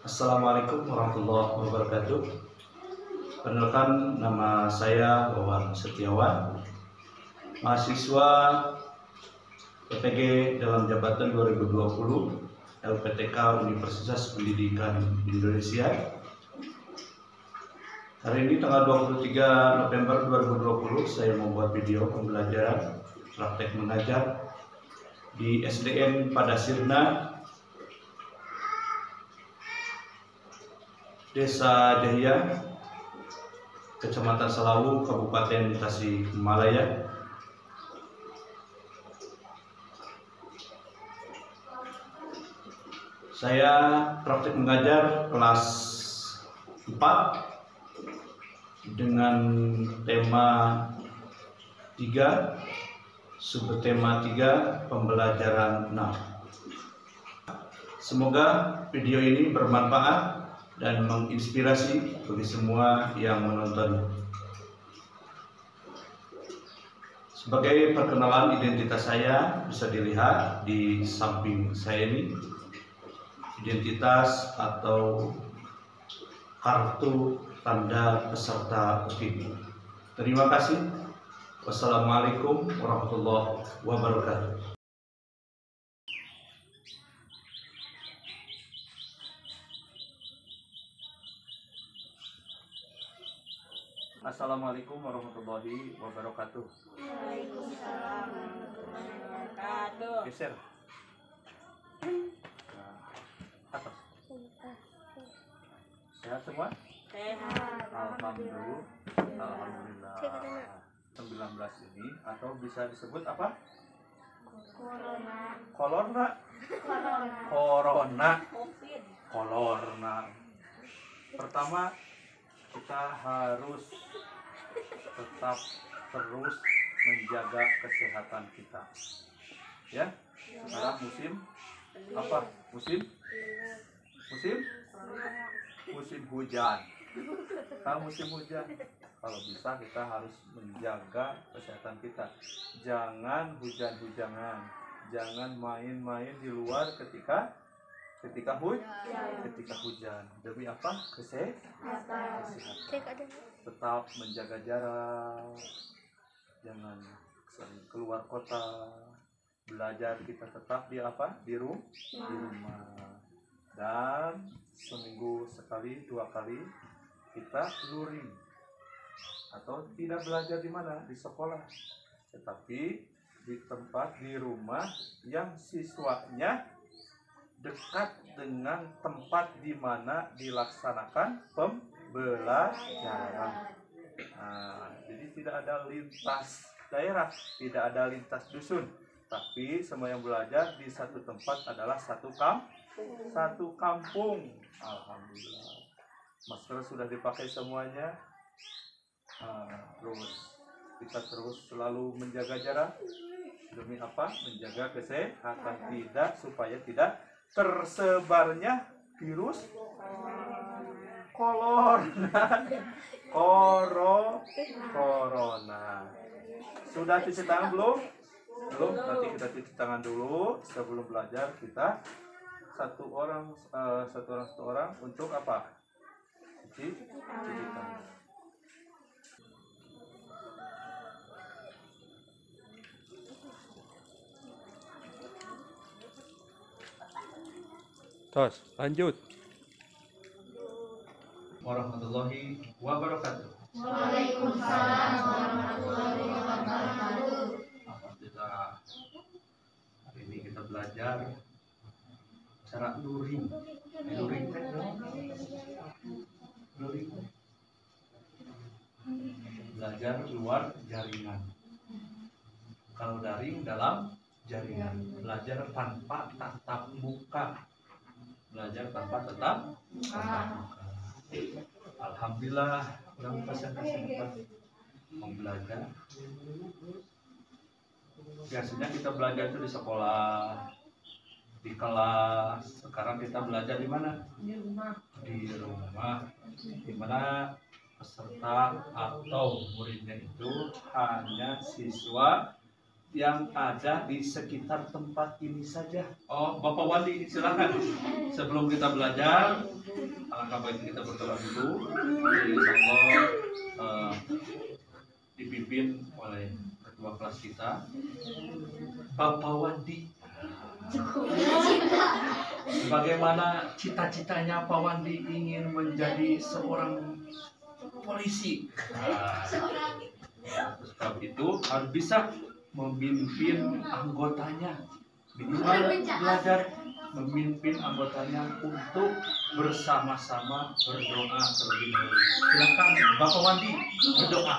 Assalamualaikum warahmatullahi wabarakatuh. Perkenalkan, nama saya Wawan Setiawan, mahasiswa PPG dalam jabatan 2020 LPTK Universitas Pendidikan Indonesia. Hari ini tanggal 23 November 2020 saya membuat video pembelajaran praktek mengajar di SDN Padasirna, Desa Jaya, Kecamatan Salawu, Kabupaten Tasikmalaya. Saya praktik mengajar kelas 4 dengan tema 3, subtema 3, pembelajaran 6. Semoga video ini bermanfaat dan menginspirasi bagi semua yang menonton. Sebagai perkenalan identitas saya, bisa dilihat di samping saya ini, identitas atau kartu tanda peserta UPIN. Terima kasih. Wassalamualaikum warahmatullahi wabarakatuh. Assalamualaikum warahmatullahi wabarakatuh. Waalaikumsalam warahmatullahi wabarakatuh. Geser. Atas. Sehat semua? Sehat. Alhamdulillah. Alhamdulillah. 19 ini atau bisa disebut apa? Corona. Corona. Covid. Corona. Pertama, kita harus tetap terus menjaga kesehatan kita. Ya. Sekarang musim apa? Musim hujan. Kalau musim hujan, kalau bisa kita harus menjaga kesehatan kita. Jangan hujan-hujanan, jangan main-main di luar ketika hujan. Demi apa? Kesehatan. Tetap menjaga jarak, jangan sering keluar kota. Belajar kita tetap di rumah. Dan seminggu sekali, 2 kali kita luring atau tidak belajar di mana? Di sekolah, tetapi di tempat di rumah yang siswanya dekat dengan tempat di mana dilaksanakan pembelajaran. Jadi tidak ada lintas daerah, tidak ada lintas dusun, tapi semua yang belajar di satu tempat adalah satu kampung. Alhamdulillah. Masker sudah dipakai semuanya. Terus kita terus selalu menjaga jarak. Demi apa? Menjaga kesehatan supaya tidak tersebarnya virus corona. Sudah cuci tangan belum? Nanti kita cuci tangan dulu sebelum belajar. Kita satu orang untuk apa? Cuci tangan. Terus lanjut. Warahmatullahi wabarakatuh. Waalaikumsalam warahmatullahi wabarakatuh. Alhamdulillah. Hari ini kita belajar cara luring. Belajar luar jaringan. Kalau daring dalam jaringan. Belajar tanpa tatap muka. Alhamdulillah, orang kesempatan belajar. Biasanya kita belajar itu di sekolah, di kelas. Sekarang kita belajar di mana? Di rumah. Di mana peserta atau muridnya itu hanya siswa yang ada di sekitar tempat ini saja. Oh, Bapak Wandi, silakan. Sebelum kita belajar, alangkah baiknya kita berdoa dulu. Insya Allah dipimpin oleh ketua kelas kita, Bapak Wandi. Bagaimana cita-citanya Pak Wandi ingin menjadi seorang polisi. Sebab itu harus bisa memimpin anggotanya, minimal belajar memimpin anggotanya untuk bersama-sama berdoa terlebih dahulu. Silakan Bapak Wandi berdoa.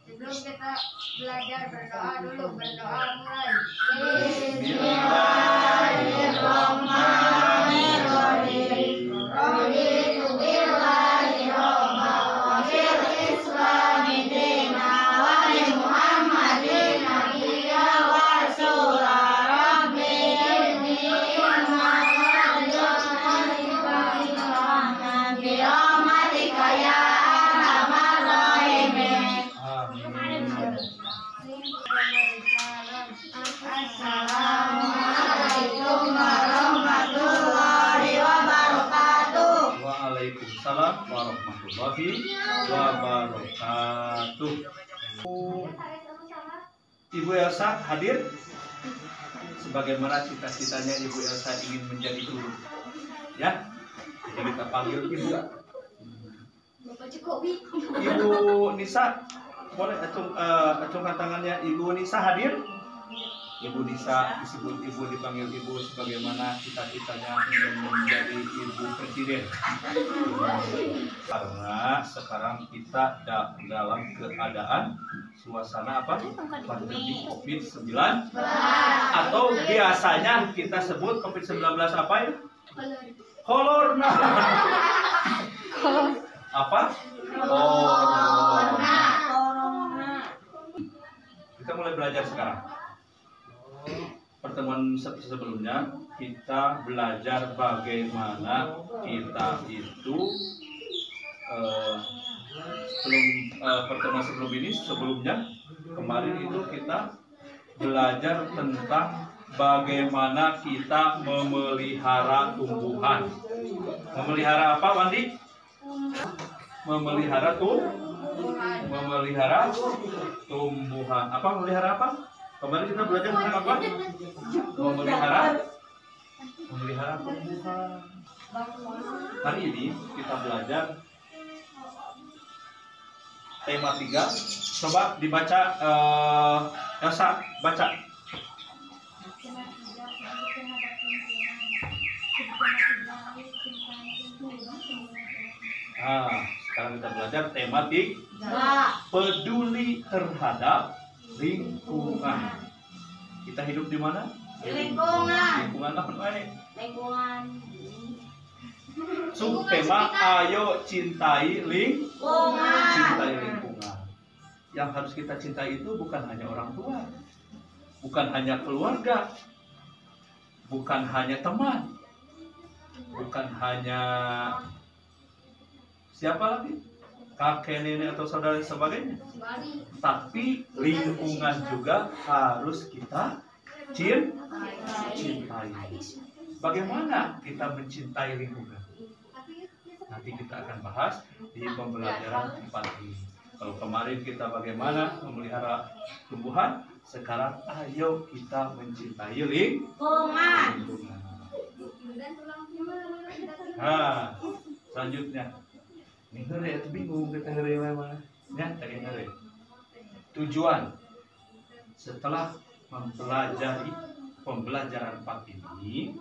Sebelum kita belajar berdoa dulu, berdoa mulai. Bismillahirrahmanirrahim. Raditu billahi rabban wa bil islami dinan wa bi Muhammadin nabiyya wa rasula. Rabbi inni bi rahmatika ya arhamar rahimin. Assalamualaikum warahmatullahi wabarakatuh. Waalaikumsalam warahmatullahi wabarakatuh. Ibu Elsa hadir. Sebagaimana cita-citanya Ibu Elsa ingin menjadi guru. Ya, jadi kita panggil Ibu. Ibu Nisa, boleh acungkan tangannya. Ibu Nisa hadir. Ibu Nisa disebut Ibu, dipanggil Ibu sebagaimana cita-citanya ingin menjadi Ibu Presiden. Karena sekarang kita dalam keadaan suasana apa? Pandemi COVID-19 atau biasanya kita sebut COVID-19 apa ya? Corona. Apa? Corona. Kita mulai belajar sekarang. Pertemuan sebelumnya kita belajar bagaimana kita itu pertemuan sebelumnya kemarin itu kita belajar tentang bagaimana kita memelihara tumbuhan. Memelihara apa, Wandi? Memelihara tumbuhan. Apa memelihara apa? Kemarin kita belajar tentang apa? Memelihara tumbuhan. Hari ini kita belajar tema 3. Coba dibaca, Elsa, baca. Sekarang kita belajar tema 3. Peduli terhadap lingkungan. Kita hidup di mana? Lingkungan. Lingkungan apa namanya? Lingkungan. Tema ayo cintai Lingkungan. cintai lingkungan. Yang harus kita cintai itu bukan hanya orang tua, bukan hanya keluarga, bukan hanya teman, bukan hanya siapa lagi, kakek nenek atau saudara dan sebagainya, tapi lingkungan juga harus kita cintai. Bagaimana kita mencintai lingkungan? Nanti kita akan bahas di pembelajaran 4 ini. Kalau kemarin kita bagaimana memelihara tumbuhan, sekarang ayo kita mencintai lingkungan. Selanjutnya, ini hari itu bingung kita hari mana? Ya, tadi hari. Tujuan setelah mempelajari pembelajaran 4 ini,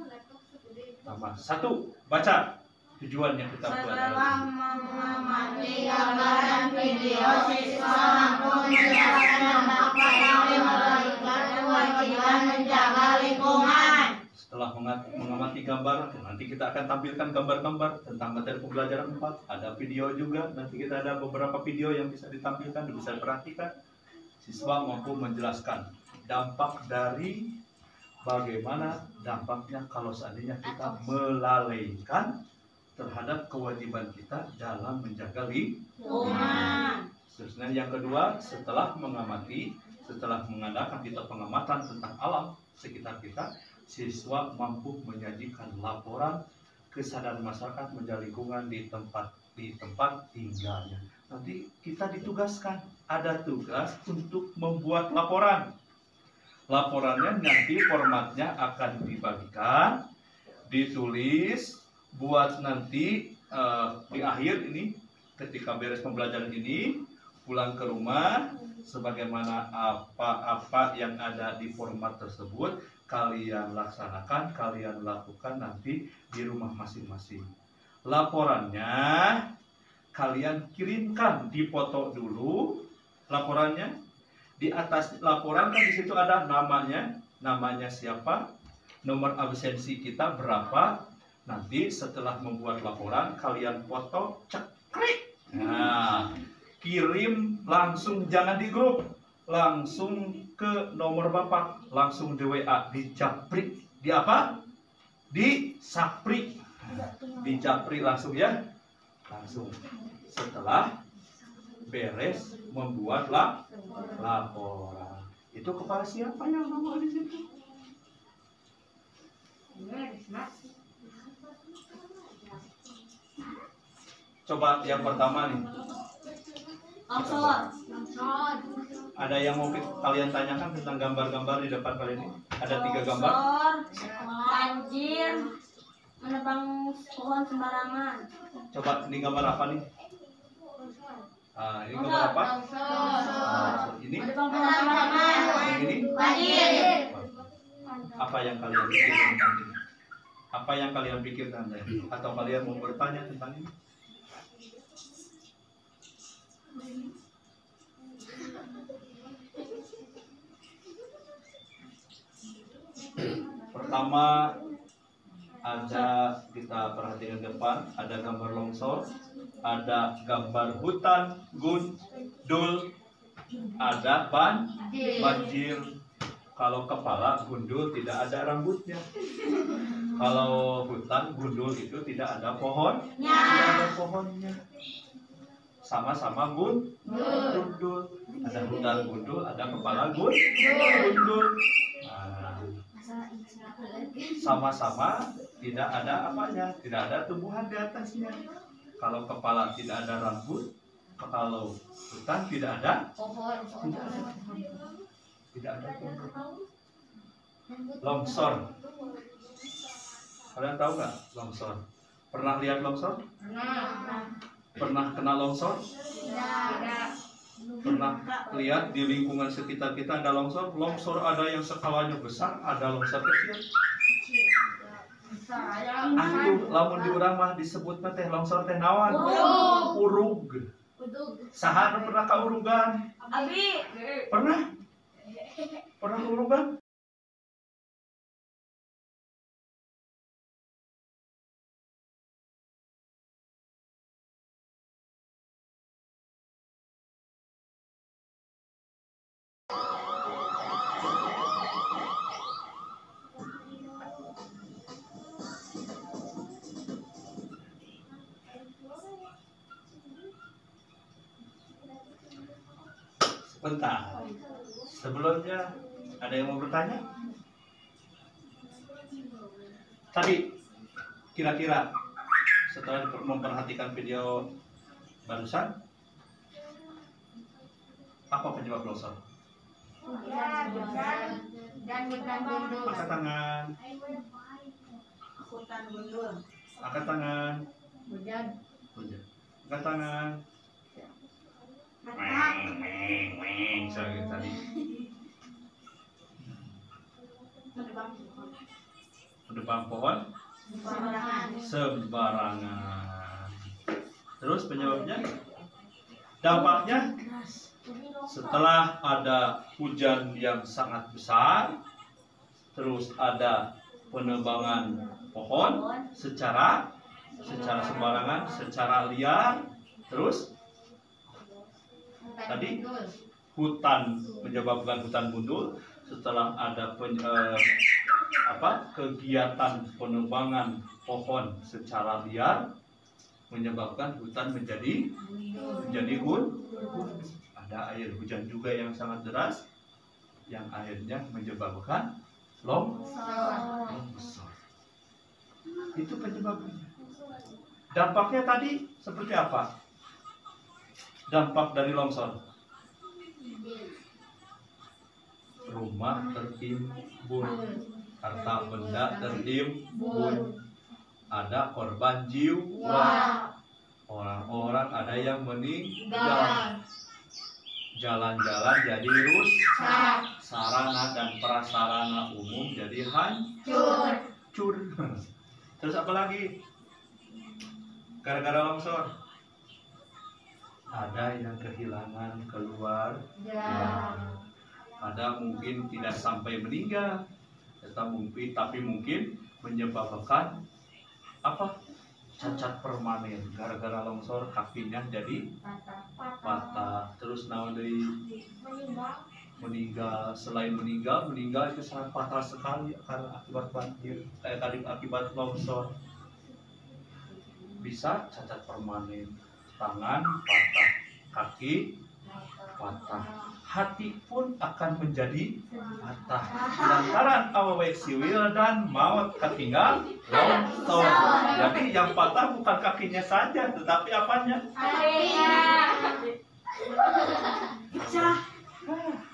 sama 1, baca. Tujuannya kita pelajari. Setelah mengamati gambaran video siswa mampu menjelaskan apa yang dimiliki kewajiban menjaga lingkungan. Setelah mengamati gambar, nanti kita akan tampilkan gambar-gambar tentang materi pembelajaran 4. Ada video juga, nanti kita ada beberapa video yang bisa ditampilkan, bisa diperhatikan. Siswa mampu menjelaskan dampak dari bagaimana dampaknya kalau seandainya kita melalaikan terhadap kewajiban kita dalam menjaga lingkungan. Terusnya yang kedua, setelah mengamati, setelah mengadakan kita pengamatan tentang alam sekitar kita, siswa mampu menyajikan laporan kesadaran masyarakat menjaga lingkungan di tempat tinggalnya. Nanti kita ditugaskan, ada tugas untuk membuat laporan. Laporannya nanti formatnya akan dibagikan, ditulis, buat nanti di akhir ini, ketika beres pembelajaran ini, pulang ke rumah, sebagaimana apa-apa yang ada di format tersebut, kalian laksanakan, kalian lakukan nanti di rumah masing-masing. Laporannya kalian kirimkan, dipoto dulu laporannya. Di atas laporan kan di situ ada namanya siapa, nomor absensi kita berapa. Nanti setelah membuat laporan kalian foto, cekrek. Nah, kirim langsung, jangan di grup, langsung ke nomor bapak, langsung di WA, di japri, di apa? Di sapri, di japri langsung ya, langsung. Setelah beres membuat laporan, itu kepala siapa yang nomor di situ? Coba yang pertama nih. Longsor. Ada yang mau kalian tanyakan tentang gambar-gambar di depan kalian ini? Ada 3 gambar. Longsor, banjir, menebang pohon sembarangan. Coba ini gambar apa nih? Ini gambar apa? Ini? Menebang pohon sembarangan. Ini? Banjir. Apa yang kalian pikir tentang ini? Apa yang kalian pikir tentang ini? Atau kalian mau bertanya tentang ini? Pertama, ada, kita perhatikan depan, ada gambar longsor, ada gambar hutan gundul, ada banjir. Kalau kepala gundul tidak ada rambutnya. Kalau hutan gundul itu tidak ada pohon, tidak ada pohonnya. Sama-sama gundul. Ada hutan gundul, ada kepala gundul. Nah, sama-sama tidak ada apanya, tidak ada tumbuhan di atasnya. Kalau kepala tidak ada rambut, kalau hutan tidak ada pohon. Tidak ada pohon. Longsor. Kalian tahu nggak longsor? Pernah lihat longsor? Pernah kena longsor? Pernah lihat di lingkungan sekitar kita ada longsor? Longsor ada yang skalanya besar, ada longsor kecil. Lamun di urang mah disebut teh longsor teh nawan? Urug. Saha pernah ka urugan? Abi. Pernah? Pernah ke urugan? Sebentar. Sebelumnya ada yang mau bertanya? Tadi kira-kira setelah memperhatikan video barusan, apa penyebab longsor? Dan hutan gundul. Angkat tangan. Hutan gundul. Angkat tangan. Hujan. Angkat tangan. Sorry, tadi. Menebang pohon sembarangan. Terus penyebabnya? Dampaknya setelah ada hujan yang sangat besar, terus ada penebangan pohon secara sembarangan, secara liar, terus tadi hutan, menyebabkan hutan gundul. Setelah ada kegiatan penebangan pohon secara liar, menyebabkan hutan menjadi gundul. Ada air hujan juga yang sangat deras, yang akhirnya menyebabkan longsor. Itu penyebabnya. Dampaknya tadi seperti apa? Dampak dari longsor. Rumah tertimbun, harta benda tertimbun, ada korban jiwa, orang-orang ada yang meninggal, jalan-jalan jadi rusak, sarana dan prasarana umum jadi hancur. Terus apa lagi? Gara-gara longsor ada yang kehilangan keluarga, ada mungkin tidak sampai meninggal, tapi mungkin menyebabkan apa? Cacat permanen. Gara-gara longsor kakinya jadi patah. Terus dari meninggal. Selain meninggal itu sangat fatal sekali karena akibat banjir, akibat longsor. Bisa cacat permanen, tangan patah, kaki patah, hati pun akan menjadi patah lantaran awawek siwil dan maut ketinggal longsor. Jadi yang patah bukan kakinya saja, tetapi apanya?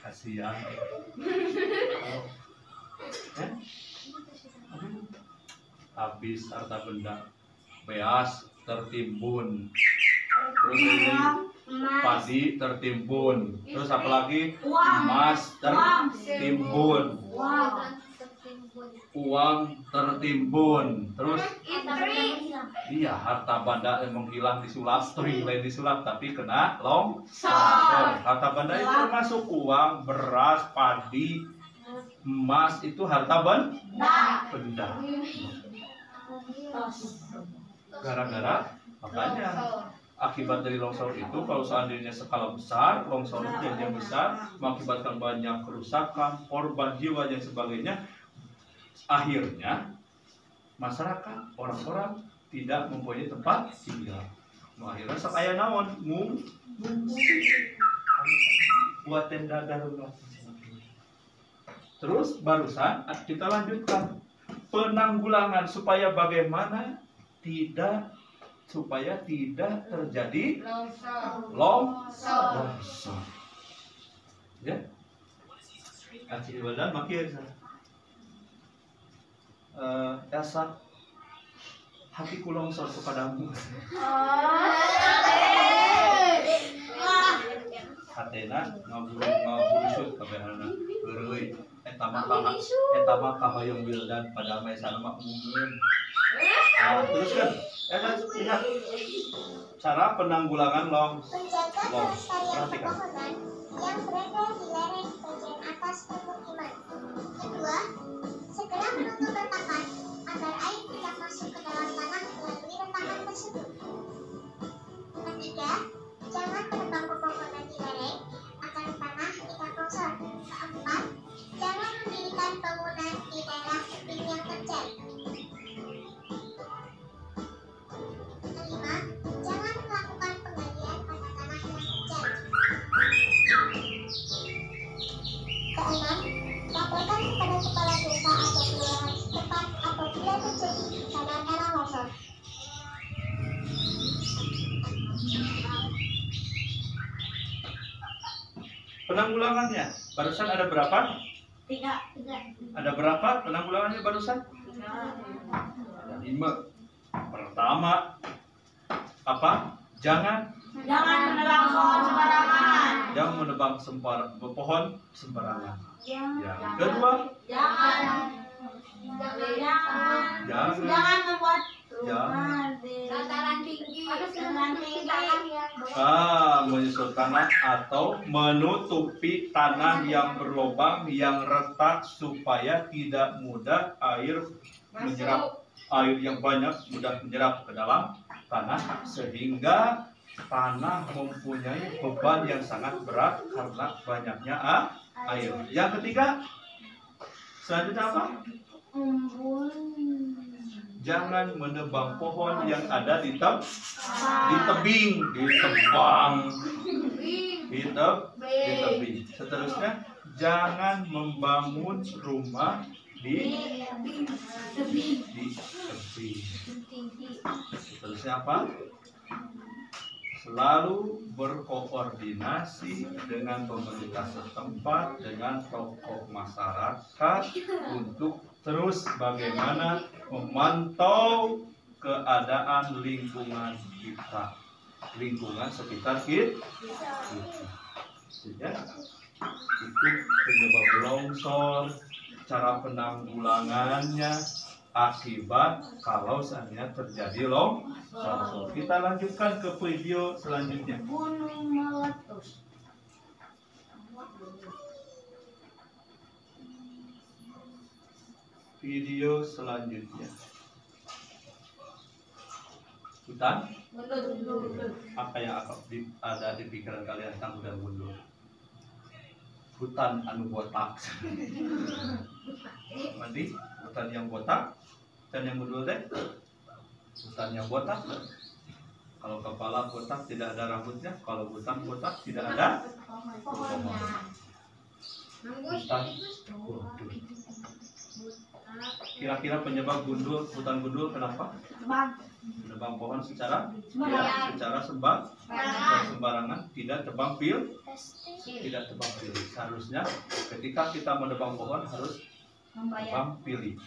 Kasihan. Habis harta benda, beas tertimbun, terus ini padi tertimbun, terus apalagi emas tertimbun, uang tertimbun, terus iya harta benda yang menghilang disulap, lain disulap tapi kena longsor. Harta benda itu termasuk uang, beras, padi, emas, itu harta benda. Gara-gara makanya akibat dari longsor itu, kalau seandainya skala besar, longsor itu yang besar mengakibatkan banyak kerusakan, korban jiwa dan sebagainya, akhirnya masyarakat, orang-orang tidak mempunyai tempat tinggal. Akhirnya sekaya naon buat tenda darurat. Terus barusan kita lanjutkan penanggulangan supaya bagaimana supaya tidak terjadi longsor. Ya, kasih badan makin dasar hatiku longsor kepadamu. Hatena ngaburusut kabehana eureui eta mah kahoyong wildan padahal mah sana mah umum. Nah, terus kan, lihat cara penanggulangan longsor. Perhatikan. Yang berada di lereng bagian atas permukiman. Kedua, segera menutup retakan agar air tidak masuk ke dalam tanah melalui retakan tersebut. Ketiga, jangan menebang pepohonan di lereng agar tanah tidak longsor. Keempat, jangan mendirikan bangunan di daerah tebing yang terjal. Kelima, jangan melakukan penggalian pada tanah yang terjal. Keenam, laporkan kepada kepala desa atau kelurahan setempat apabila terjadi bencana tanah longsor. Penanggulangannya barusan ada berapa? 3. Ada berapa penanggulangannya barusan? Ada 5. Pertama, apa? Jangan menebang pohon sembarangan. Jangan menebang pohon sembarangan. Yang kedua, Jangan membuat rumah di dataran tinggi. menyusut tanah atau menutupi tanah yang berlubang, yang retak supaya tidak mudah air menyerap, air yang banyak mudah menyerap ke dalam tanah sehingga tanah mempunyai beban yang sangat berat karena banyaknya air. Yang ketiga, selanjutnya apa? Jangan menebang pohon yang ada di tebing. Seterusnya, jangan membangun rumah di tepi. Terusnya apa? Selalu berkoordinasi dengan pemerintah setempat, dengan tokoh masyarakat untuk terus bagaimana memantau keadaan lingkungan kita, lingkungan sekitar kita. Ya, itu penyebab longsor, cara penanggulangannya, akibat kalau seandainya terjadi longsor. Kita lanjutkan ke video selanjutnya. Gunung meletus. Video selanjutnya. Hutan? Apa yang ada di pikiran kalian tentang hutan gundul? Hutan anu botak. Mandi, hutan yang botak, hutan yang gundul teh, hutan yang botak. Kalau kepala botak tidak ada rambutnya, kalau hutan botak tidak ada pohonnya. Hutan gundul. Kira-kira penyebab gundul, hutan gundul kenapa? Menebang pohon secara sembarangan, tidak tebang pilih. Seharusnya ketika kita menebang pohon harus tebang pilih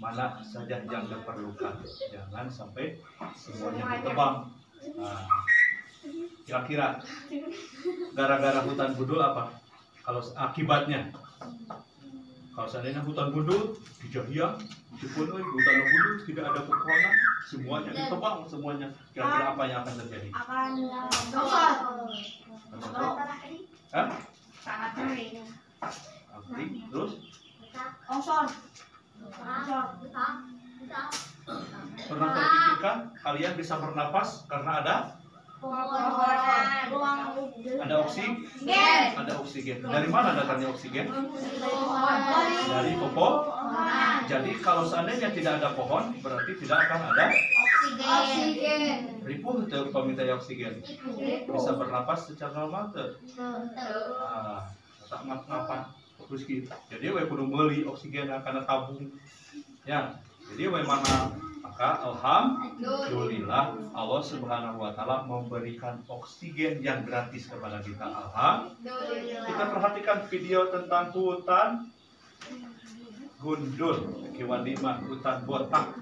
mana saja yang diperlukan, jangan sampai semuanya ditebang. Nah, kira-kira gara-gara hutan gundul apa? Kalau akibatnya, kalau seandainya hutan gundul dijadian, hutan gundul tidak ada pepohonan, semuanya ditebang semuanya, kira-kira apa yang akan terjadi? Akan longsor. Hah? sangat kering. Terus Longsor. pernah terpikirkan kalian bisa bernapas karena ada oksigen. Dari mana datangnya oksigen? Dari pohon. Jadi kalau seandainya tidak ada pohon, berarti tidak akan ada Oksigen. ripuh untuk peminta oksigen. Bisa bernapas secara normal tuh. Tak ngapa terus gitu. Jadi we kudu meuli oksigen karena tabung. Ya. Jadi we mana maka alhamdulillah Allah Subhanahu wa taala memberikan oksigen yang gratis kepada kita. Alhamdulillah. Kita perhatikan video tentang hutan gundul, kewan 5 hutan botak.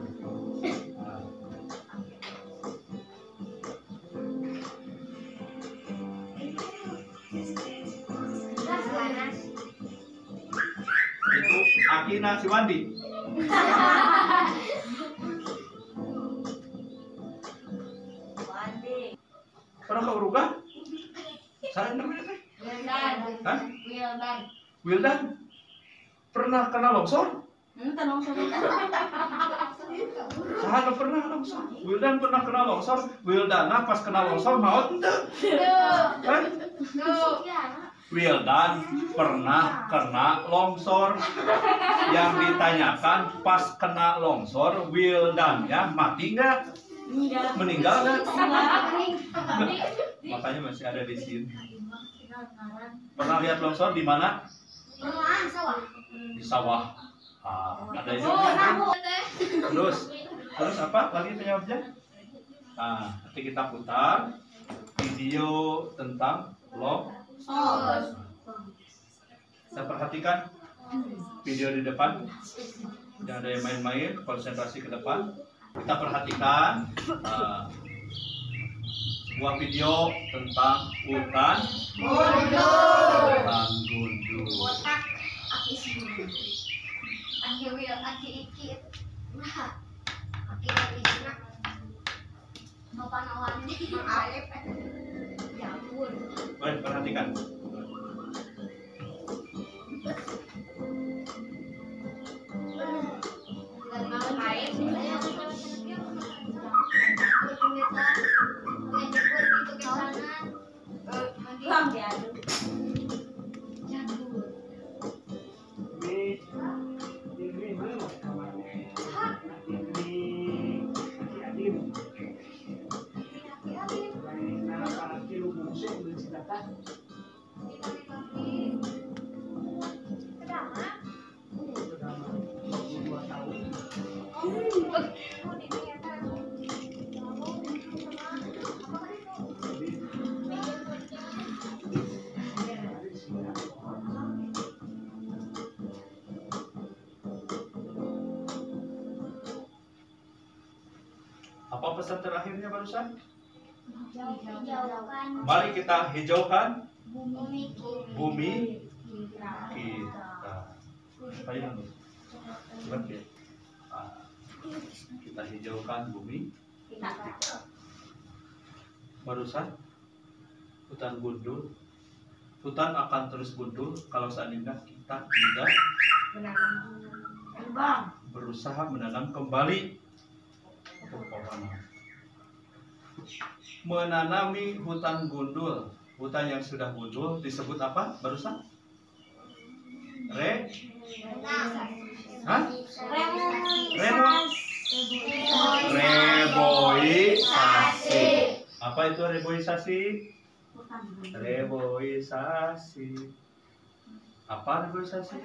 Itu Akina Siwandi. Pernah kau rugah? Saya namanya teh? Hah? Wildan? Pernah kena longsor? Saya pernah longsor. Wildan pernah kena longsor. Wildan pas kena longsor maut ente? Hah? Wildan pernah kena longsor. Yang ditanyakan pas kena longsor, Wildan ya mati nggak? Meninggal nggak? Makanya masih ada di sini. Pernah lihat longsor di mana? Di sawah. Ada itu. Terus apa? Lagi penyebabnya? Nah, nanti kita putar video tentang longsor. Kita perhatikan video di depan. Jangan ada yang main-main, konsentrasi ke depan. Kita perhatikan sebuah video tentang hutan gundul. Baik, perhatikan. Apa pesan terakhirnya barusan? Hijaukan Mari kita hijaukan bumi bumi kita. kita. Ayo nih. Cepat ya. Kita hijaukan bumi kita. Barusan hutan gundul. Hutan akan terus gundul kalau seandainya kita tidak berusaha menanam kembali pepohonan. Menanami hutan gundul, hutan yang sudah gundul disebut apa? Barusan? Reboisasi. Apa itu reboisasi? Reboisasi. Apa reboisasi?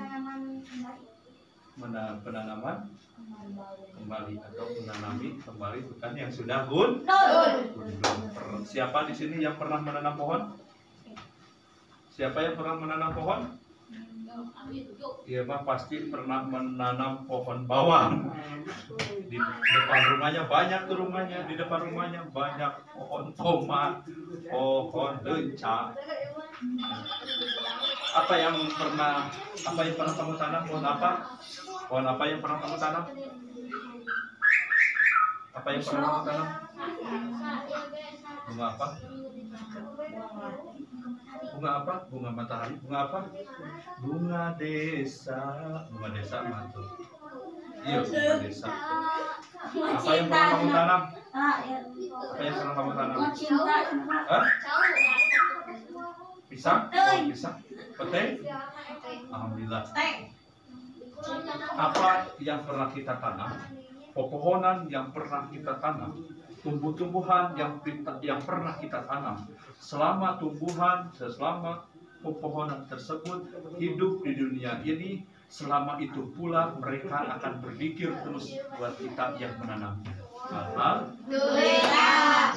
Penanaman kembali atau menanami kembali hutan yang sudah gundul. Siapa di sini yang pernah menanam pohon? Siapa yang pernah menanam pohon? Iya mah pasti pernah menanam pohon bawang. Di depan rumahnya banyak tuh rumahnya, di depan rumahnya banyak pohon tomat, pohon lenca. Apa yang pernah kamu tanam? Pohon apa? Pohon apa yang pernah kamu tanam? Apa yang pernah kamu tanam? Bunga apa? Bunga apa? Bunga matahari. Bunga apa? Bunga desa. Bunga desa mantul. Iya, bunga desa. Apa yang pernah kamu tanam? Apa yang pernah kamu tanam? Hah? Pisang? Oh, pisang. Petai? Alhamdulillah. Apa yang pernah kita tanam? Pepohonan yang pernah kita tanam, tumbuh-tumbuhan yang pernah kita tanam. Selama pepohonan tersebut hidup di dunia ini, selama itu pula mereka akan berpikir terus buat kita yang menanamnya.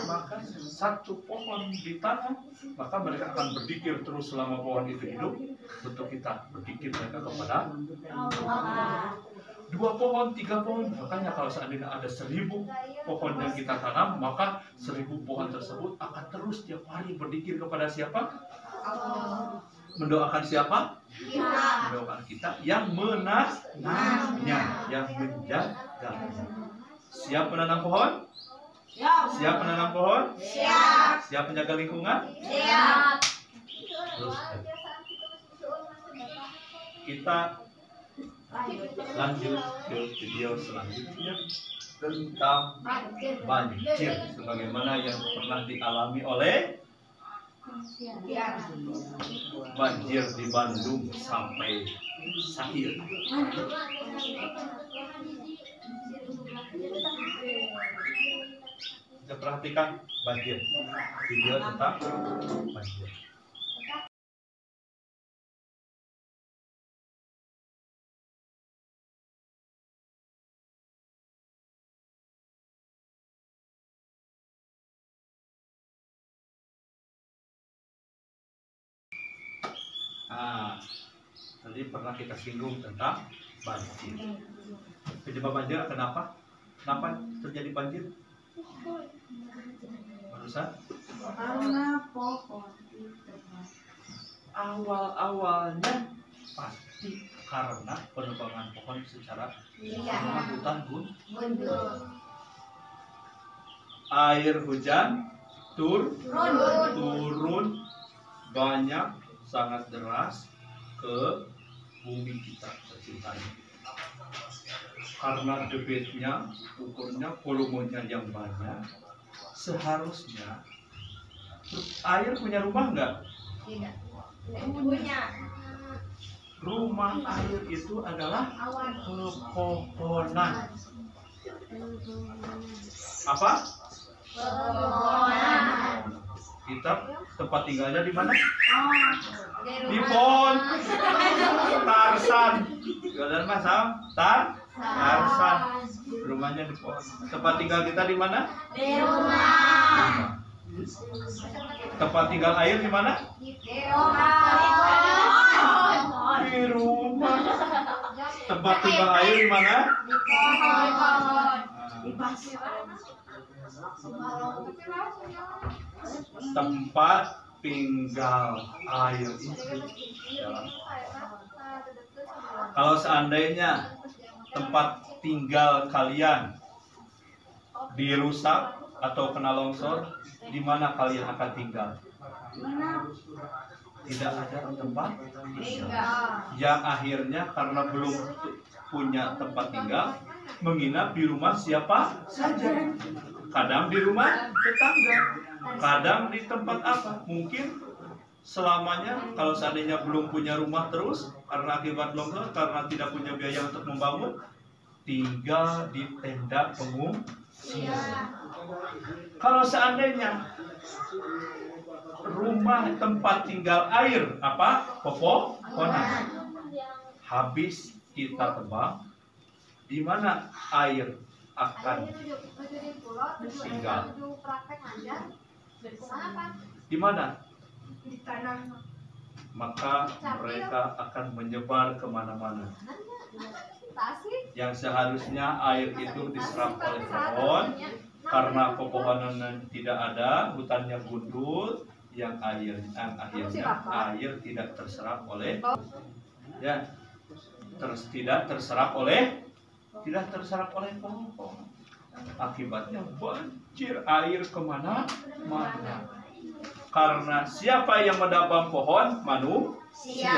Maka satu pohon ditanam, maka mereka akan berpikir terus selama pohon itu hidup. Untuk kita berpikir mereka kepada Allah. 2 pohon, 3 pohon, makanya kalau seandainya ada 1000 pohon yang kita tanam, maka 1000 pohon tersebut akan terus tiap hari berzikir kepada siapa? Allah. Mendoakan siapa? Kita. Mendoakan kita yang menanamnya, yang menjaganya. Siap menanam pohon? Siap menanam pohon? Siap. Siap menjaga lingkungan? Siap. Terus kita lanjut ke video selanjutnya tentang banjir sebagaimana yang pernah dialami oleh banjir di Bandung sampai Sahir. Kita perhatikan banjir, video tentang banjir. Tadi pernah kita singgung tentang banjir. Penyebab banjir kenapa? Kenapa terjadi banjir? Barusan? Karena pohon ditebang. Awal-awalnya pasti karena penebangan pohon secara hutan gundul. Air hujan turun banyak, sangat deras ke bumi kita tercinta. Karena debitnya, ukurnya, volumenya yang banyak, seharusnya air punya rumah nggak? Tidak. Punya. Rumah air itu adalah pepohonan. Apa? Pepohonan. Kita tempat tinggalnya di mana? Di pohon. Tarsan. Jualan Mas Tarsan. Rumahnya di pohon. Tempat tinggal kita di mana? Di rumah. Tempat tinggal air di mana? Di rumah. Di rumah. Tempat tinggal air di mana? Di pohon. Di pasir. tempat tinggal air itu. Kalau seandainya tempat tinggal kalian dirusak atau kena longsor, di mana kalian akan tinggal? Tidak ada tempat tinggal. Yang akhirnya karena belum punya tempat tinggal, menginap di rumah siapa saja. Kadang di rumah tetangga, kadang di tempat apa? Mungkin selamanya kalau seandainya belum punya rumah terus karena akibat longsor, karena tidak punya biaya untuk membangun, tinggal di tenda pengungsian. Kalau seandainya rumah tempat tinggal air apa? Pepohonan. Habis kita tebang, di mana air akan tinggal? Di mana? Maka mereka akan menyebar kemana-mana. Yang seharusnya air itu diserap oleh pohon, karena pepohonan tidak ada, hutannya gundul, yang akhirnya air tidak terserap oleh tidak terserap oleh pohon. Akibatnya banjir air kemana-mana. Karena siapa yang menebang pohon? Manusia.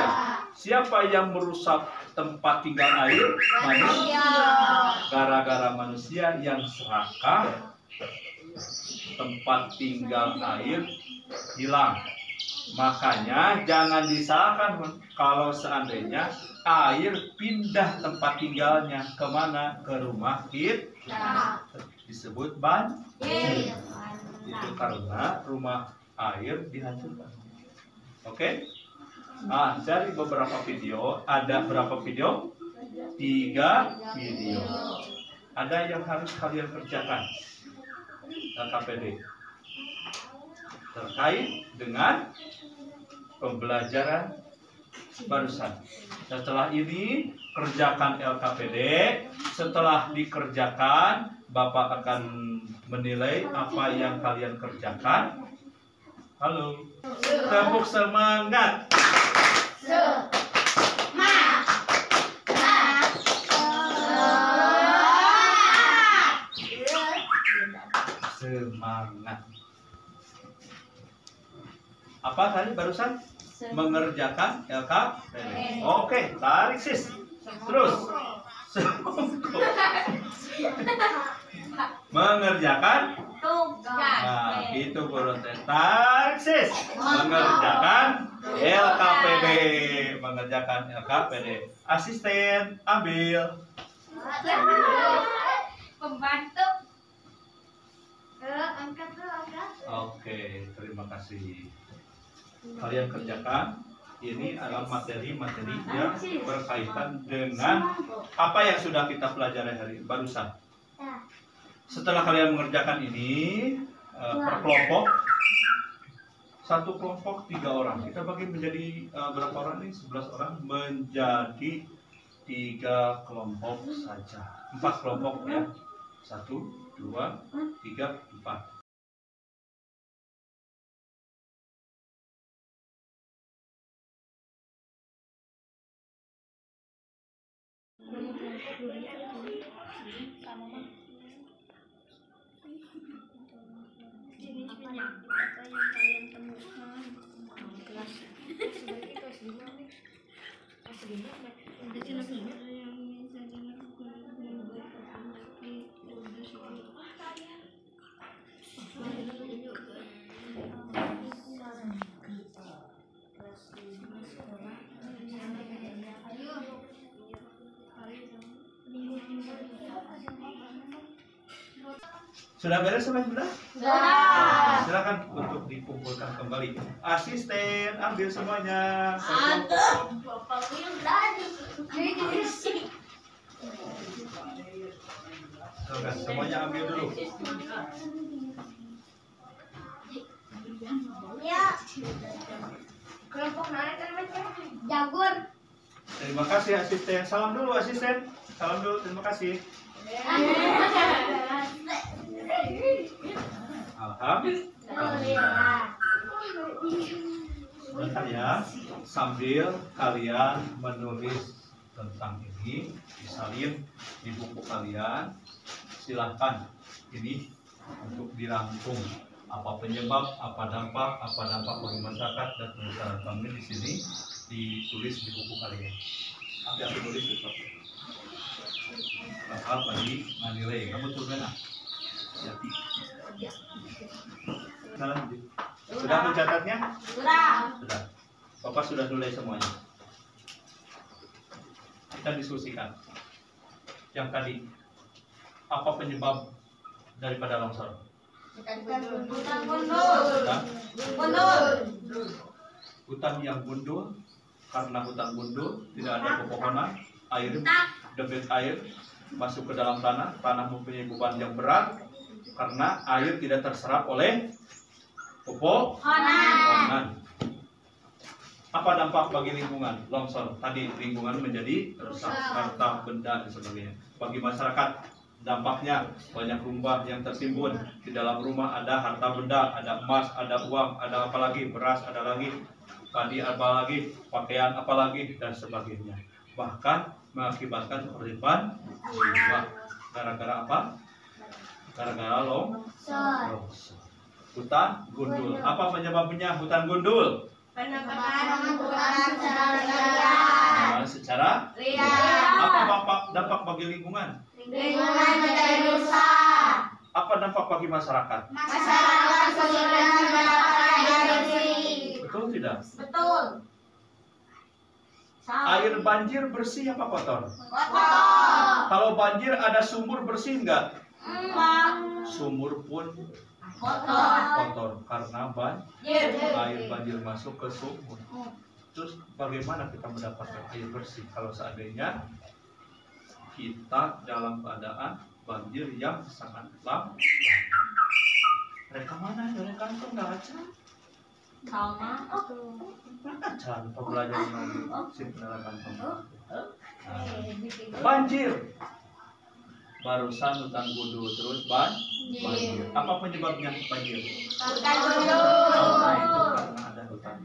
Siapa yang merusak tempat tinggal air? Manusia. Gara-gara manusia yang serakah, tempat tinggal air hilang. Makanya jangan disalahkan kalau seandainya air pindah tempat tinggalnya kemana? Ke rumah kita. Disebut banjir. Itu karena rumah air dihancurkan. Oke? Nah, dari beberapa video, ada berapa video? 3 video. Ada yang harus kalian kerjakan LKPD terkait dengan pembelajaran barusan. Setelah ini kerjakan LKPD. Setelah dikerjakan, Bapak akan menilai apa yang kalian kerjakan. Halo, tepuk semangat. Semangat. Apa tadi barusan? Mengerjakan LKPD. Oke, tarik sis. Terus. Mengerjakan Tugas. Nah, itu guru teh. Tarik sis. Mengerjakan LKPD. Mengerjakan LKPD. Asisten, ambil. Pembantu. Angkat dulu, angkat. Oke, terima kasih. Kalian kerjakan. Ini adalah materi-materi yang berkaitan dengan apa yang sudah kita pelajari hari barusan. Setelah kalian mengerjakan ini per kelompok, satu kelompok 3 orang. Kita bagi menjadi berapa orang nih? 11 orang menjadi 3 kelompok saja. 4 kelompok ya. 1, 2, 3, 4. Apa yang kalian temukan? Sudah beres sampai sudah? Sudah. Silakan untuk dikumpulkan kembali. Asisten, ambil semuanya. Oke, semuanya ambil dulu. Ya. Kelompok mana namanya? Jagur. Terima kasih asisten. Salam dulu asisten. Salam dulu. Terima kasih. Alhamdulillah. Bentar ya, sambil kalian menulis tentang ini, disalin di buku kalian. Silahkan ini untuk dirangkum. Apa penyebab, apa dampak bagi masyarakat dan masyarakat kami di sini ditulis di buku kalian. Nanti aku tulis itu. Bakal bagi nilai. Kamu tulis mana? Ya. Sudah mencatatnya? Sudah. Sudah. Bapak sudah tulis semuanya. Kita diskusikan. Yang tadi, apa penyebab daripada longsor? Hutan gundul. Hutan, Gundul. hutan yang gundul, karena hutan gundul tidak ada pepohonan, air, debit air masuk ke dalam tanah, tanah mempunyai beban yang berat, karena air tidak terserap oleh pepohonan. Apa dampak bagi lingkungan? Longsor tadi lingkungan menjadi rusak, harta benda dan sebagainya. Bagi masyarakat dampaknya banyak rumah yang tertimbun, di dalam rumah ada harta benda, ada emas, ada uang, ada apa lagi, beras ada lagi, padi apa lagi, pakaian apa lagi dan sebagainya. Bahkan mengakibatkan korban jiwa. Gara-gara apa? Gara-gara longsor. Hutan gundul. Apa penyebabnya hutan gundul? Penangkapan hutan secara liar. Apa dampak bagi lingkungan? Lingkungan menjadi rusak. Apa dampak bagi masyarakat? Masyarakat kesulitan mendapatkan air bersih. Betul tidak? Betul. Air banjir bersih apa kotor? Kotor. Kalau banjir ada sumur bersih enggak? Enggak. Sumur pun Kotor. kotor karena air banjir masuk ke sumur. Terus bagaimana kita mendapatkan air bersih kalau seandainya kita dalam keadaan banjir yang sangat lama? Mereka mana? Mereka kan nggak aja. Sama. Acan pembelajaran lagi penerapan banjir. Barusan hutan gundul terus banjir. Apa penyebabnya banjir? Hutan Nah, itu gundul. karena ada hutan.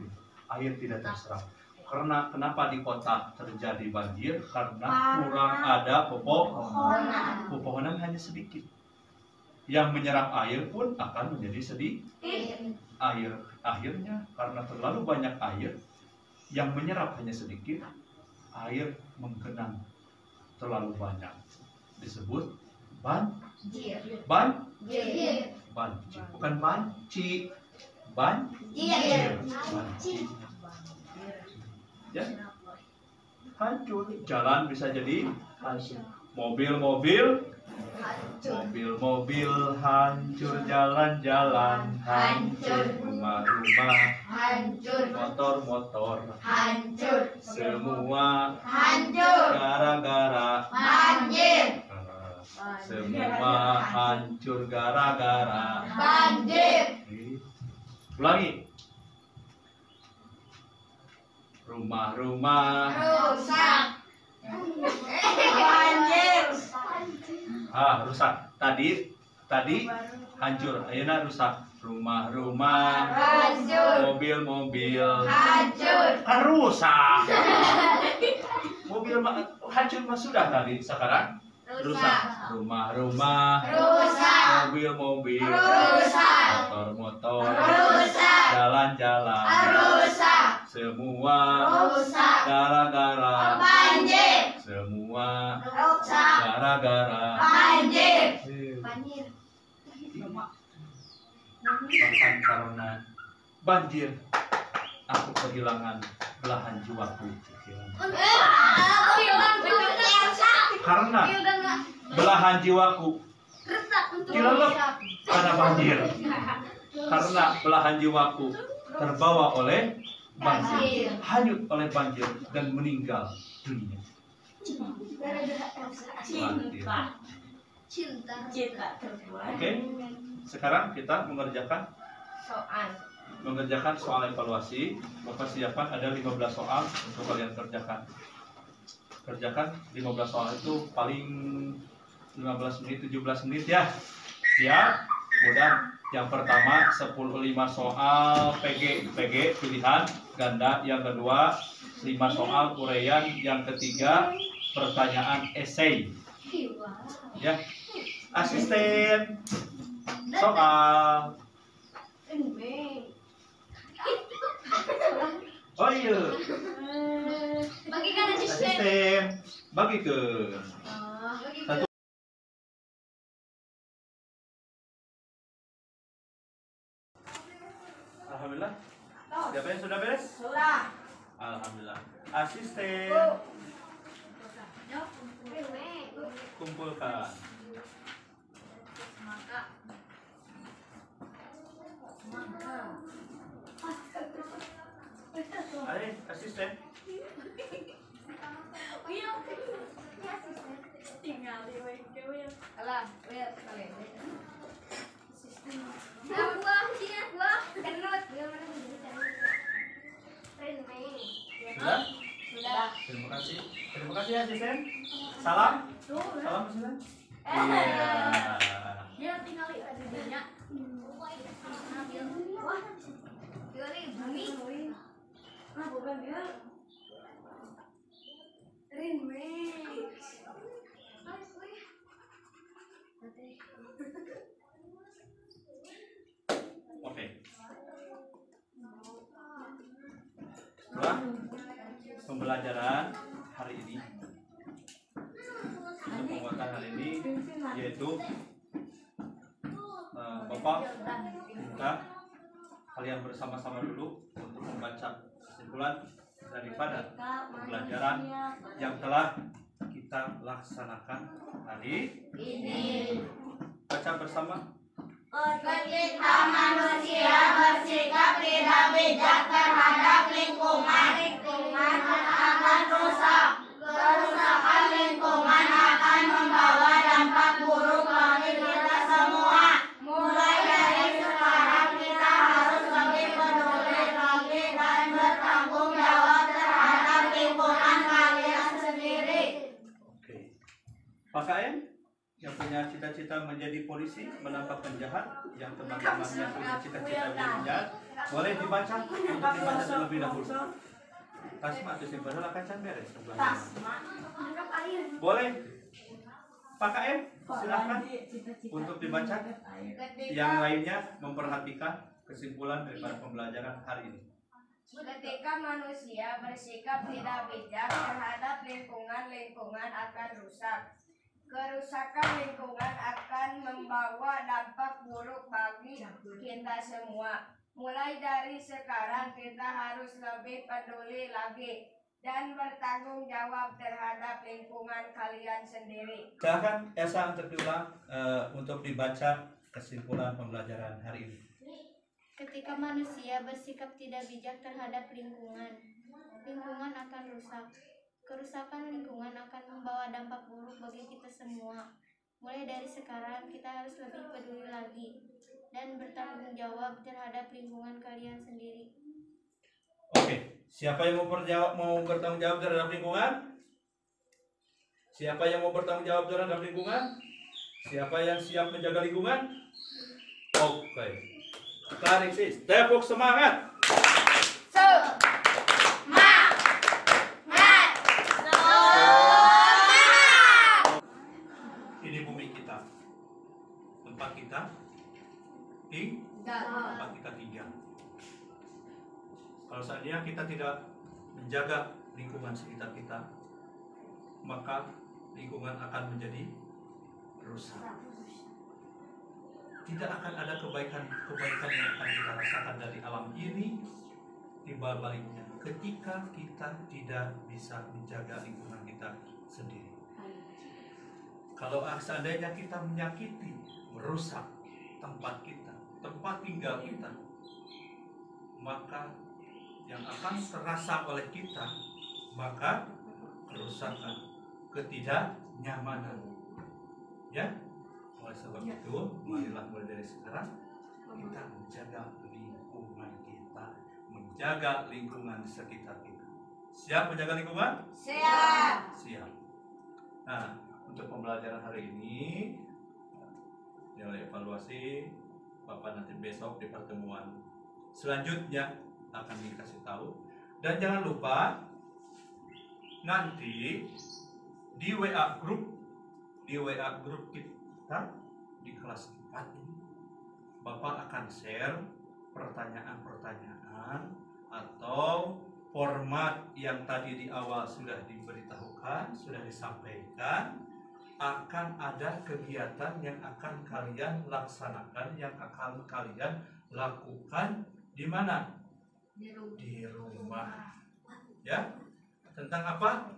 Air tidak terserap. Karena kenapa di kota terjadi banjir? Karena kurang ada pepohonan. Pepohonan hanya sedikit. Yang menyerap air pun akan menjadi sedikit. Akhirnya karena terlalu banyak air yang menyerap hanya sedikit, air menggenang terlalu banyak, disebut banjir. Bukan banci, banjir. Ya, hancur. Jalan bisa jadi hancur. Mobil hancur, jalan-jalan hancur, rumah-rumah Hancur. motor-motor Hancur. semua Hancur. gara-gara Banjir. semua hancur gara-gara Banjir. ulangi. Rumah-rumah Rusak. Banjir. rusak. Tadi hancur, ayeuna rusak. Rumah-rumah, Hancur. mobil-mobil Hancur. kan rusak. Mobil hancur mah sudah tadi, sekarang rusak. Rumah-rumah, Rusak. mobil-mobil, Rusak. motor-motor, Rusak. jalan-jalan, Rusak. semua Rusak. gara-gara, Banjir. semua Rusak. gara-gara Banjir. Banjir. bahkan karena banjir aku kehilangan belahan jiwaku. Karena belahan jiwaku dilelep karena banjir. Karena belahan jiwaku terbawa oleh banjir, hanyut oleh banjir dan meninggal dunia. Cinta terbuat. Oke, sekarang kita mengerjakan soal evaluasi. Bapak siapkan ada 15 soal untuk kalian kerjakan. Kerjakan 15 soal itu paling 15 menit, 17 menit ya. Siap? Mudah. Yang pertama 5 soal PG pilihan ganda, yang kedua 5 soal uraian, yang ketiga pertanyaan esai. Ya. Asisten. Soal. Oh iya. Bagikan asisten. Asisten. Bagikan. Satu. Alhamdulillah. Siapa yang sudah beres? Sudah. Alhamdulillah. Asisten. Kumpulkan. Ayo, asisten. Alah, lihat kalian. Buah, sini buah, kenut. Sudah? Sudah. Terima kasih. Terima kasih asisten. Salam. Salam asisten. Iya. Dia tinggal ada dinya. Wah, kali bumi. Ah, bukan dia. Remix. Oke. Setelah pembelajaran hari ini, untuk penguatan hari ini, yaitu Bapak minta kalian bersama-sama dulu untuk membaca kesimpulan daripada pembelajaran yang telah kita laksanakan hari Ini. Baca bersama. Ketika manusia bersikap tidak bijak terhadap lingkungan akan rusak. Kerusakan lingkungan akan membawa dampak buruk bagi kita semua. Mulai dari sekarang kita harus lebih peduli lagi dan bertanggung jawab terhadap lingkungan kalian sendiri. Oke. Pak KM yang punya cita-cita menjadi polisi, menangkap penjahat, yang teman-temannya punya cita-cita menjadi penjahat, boleh dibaca untuk dibaca terlebih dahulu. Tasma itu simpan akan can beres sebelahnya. Boleh. Pak KM, silakan untuk dibaca. Yang lainnya memperhatikan kesimpulan daripada pembelajaran hari ini. Ketika manusia bersikap tidak bijak terhadap lingkungan akan rusak. Kerusakan lingkungan akan membawa dampak buruk bagi kita semua. Mulai dari sekarang kita harus lebih peduli lagi dan bertanggung jawab terhadap lingkungan kalian sendiri. Silakan Esa untuk diulang untuk dibaca kesimpulan pembelajaran hari ini. Ketika manusia bersikap tidak bijak terhadap lingkungan akan rusak. Kerusakan lingkungan akan membawa dampak buruk bagi kita semua. Mulai dari sekarang kita harus lebih peduli lagi dan bertanggung jawab terhadap lingkungan kalian sendiri. Oke, siapa yang mau bertanggung jawab terhadap lingkungan? Siapa yang mau bertanggung jawab terhadap lingkungan? Siapa yang siap menjaga lingkungan? Oke. Tarik sis, tepuk semangat. Ini bumi kita, tempat kita tinggal. Kalau seandainya kita tidak menjaga lingkungan sekitar kita, maka lingkungan akan menjadi rusak. Tidak akan ada kebaikan yang akan kita rasakan dari alam ini. Timbal baliknya, ketika kita tidak bisa menjaga lingkungan kita sendiri. Kalau seandainya kita menyakiti, merusak tempat kita, tempat tinggal kita, maka yang akan terasa oleh kita, maka kerusakan, ketidaknyamanan. Ya, oleh sebab itu, marilah mulai dari sekarang kita menjaga lingkungan kita, menjaga lingkungan sekitar kita. Siap menjaga lingkungan? Siap. Siap. Nah, untuk pembelajaran pembelajaran hari ini, nilai evaluasi Bapak nanti besok di pertemuan selanjutnya akan dikasih tahu. Dan jangan lupa nanti di WA grup kita di kelas 4 ini Bapak akan share pertanyaan-pertanyaan atau format yang tadi di awal sudah diberitahukan, sudah disampaikan. Akan ada kegiatan yang akan kalian laksanakan, yang akan kalian lakukan di mana? Di rumah. Ya. Tentang apa?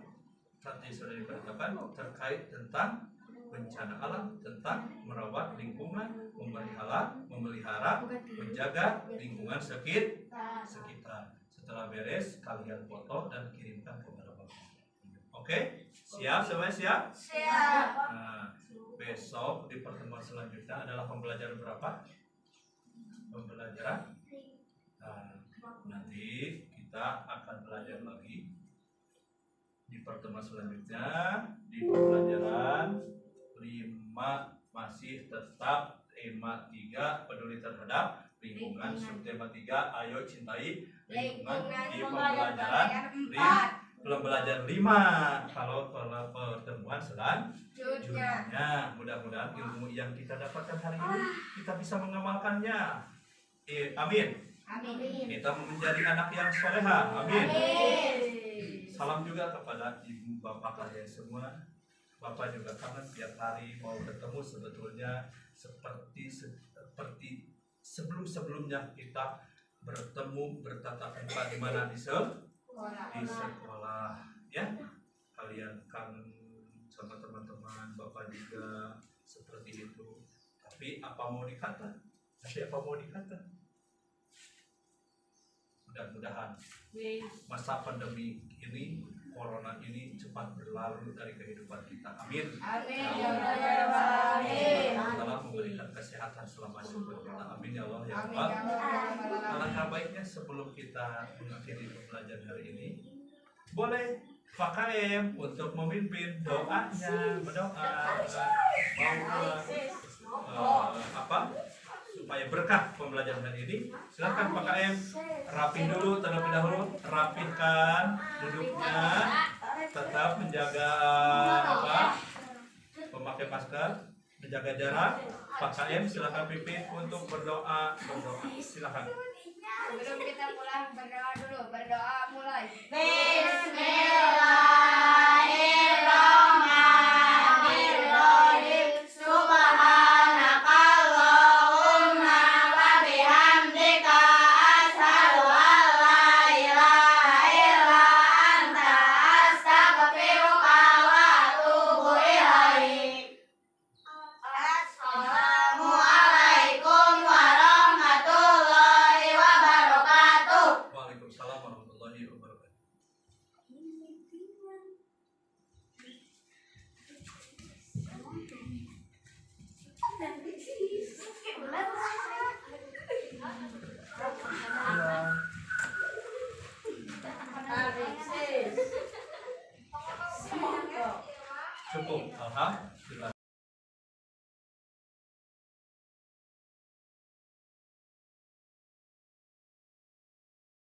Tadi sudah diberitakan terkait tentang bencana alam, tentang merawat lingkungan, memelihara, menjaga lingkungan sekitar. Setelah beres, kalian foto dan kirimkan kepada Bapak. Oke? Siap? Semuanya siap? Siap. Nah, besok di pertemuan selanjutnya adalah pembelajaran berapa? Pembelajaran. Nah, nanti kita akan belajar lagi di pertemuan selanjutnya di pembelajaran 5, masih tetap tema 3 peduli terhadap lingkungan, subtema 3 ayo cintai lingkungan di pembelajaran 5 kalau pertemuan selanjutnya. Mudah-mudahan ilmu yang kita dapatkan hari ini kita bisa mengamalkannya. Amin. Kita menjadi anak yang soleha. Amin. Salam juga kepada ibu bapak kalian semua. Bapak juga kangen tiap hari mau ketemu, sebetulnya seperti sebelumnya kita bertemu bertatap muka di mana di sekolah, ya. Kalian kangen sama teman-teman, Bapak juga seperti itu. Tapi apa mau dikata? Mudah-mudahan masa pandemi ini, corona ini cepat berlalu dari kehidupan kita. Amin. Allah memberikan kesehatan selamanya buat kita. Amin ya Allah ya Rabbal. Alangkah baiknya sebelum kita mengakhiri pembelajaran hari ini, boleh Pak KM untuk memimpin doanya, berdoa supaya berkah pembelajaran hari ini. Silakan Pak KM, rapin dulu terlebih dahulu, rapihkan duduknya, tetap menjaga memakai masker, menjaga jarak. Pak KM silakan pimpin untuk berdoa. Silakan. Sebelum kita pulang berdoa dulu, berdoa mulai. Bismillahirrahmanirrahim. Subhanakallahumma wa bihamdika asyhadu an la ilaha illa anta astaghfiruka wa atubu ilaik. Assalamualaikum warahmatullahi wabarakatuh. Waalaikumsalam warahmatullahi wabarakatuh. Cukup, alhamdulillah.